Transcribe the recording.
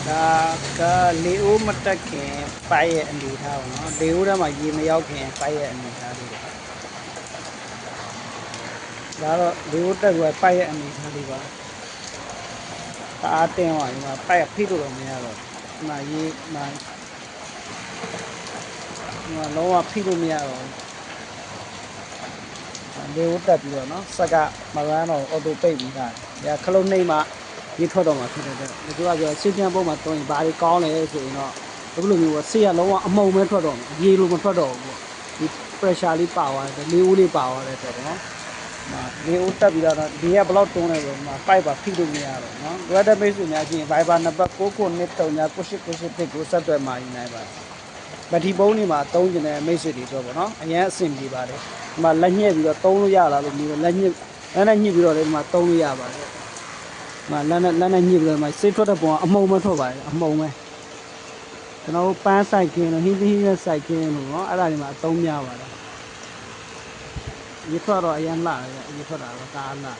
ဒါကလေအိုးမတက်ခင်ပိုက်ရဲ့အနေထားပေါ့နော်လေအိုးထဲမှာရေမရောက်ခင်ပိုက်ရဲ့အနေထားလေးပါဒါတော့လေအိုးတက်ပြီးပိုက်ရဲ့အနေထားလေးပါတအားတင်းသွားပြီမှာပိုက်ဖိလို့မရတော့ဒီမှာရေမှာလုံးဝဖိလို့မရတော့လေအိုးတက်ပြီးတော့နော်စက်ကမရမ်းတော့အော်တိုပိတ်ပြီးသားဒါခလုံးနှိမ့်မှရေထွက်တော့မှာဖြစ်တဲ့အတွက်ဒီကပြောစင်ပြန်ပုံမှာတွန်းရင်ဘာတွေကောင်းလဲဆိုရင်တော့ဒီလိုမျိုးဆေးရလုံးဝအမုံပဲထွက်တော့ရေလိုမထွက်တော့ဘူးပေါ့ဒီ pressure လေးပါသွားတယ်လေအိုးလေးပါသွားတဲ့အတွက်နော်လေအိုးတက်ပြီးတော့ဒီကဘလောက်တွန်းလဲဆိုတော့ပိုက်ပါဖိလို့မရတော့နော် database ဆိုများချင်း Viber နံပါတ်99139898ကိုဆက်သွယ်မှာယူနိုင်ပါတယ်ဗတိပုံးတွေမှာသုံးကျင်တဲ့မိတ်ဆွေတွေဆိုပေါ့နော်အရင်အဆင်ပြေပါတယ်ဒီမှာလက်ညှက်ပြီးတော့သုံးလို့ရလားလို့မျိုးလက်ညှက်ညှစ်ပြီးတော့လည်းဒီမှာသုံးလို့ရပါတယ်မလန်းနဲ့ညှစ်ပြီးတော့မှစိတ်ထွက်တဲ့ပုံကအမုံမထွက်ပါဘူးအမုံပဲကျွန်တော်ပန်းဆိုင်ကင်းလို့ဟင်းသီးနဲ့ဆိုင်ကင်းလို့เนาะအဲ့ဒါတွေမှာအသုံးများပါတယ်ရေထွက်တော့အရင်လှတယ်ရေထွက်တာတော့ကားလှ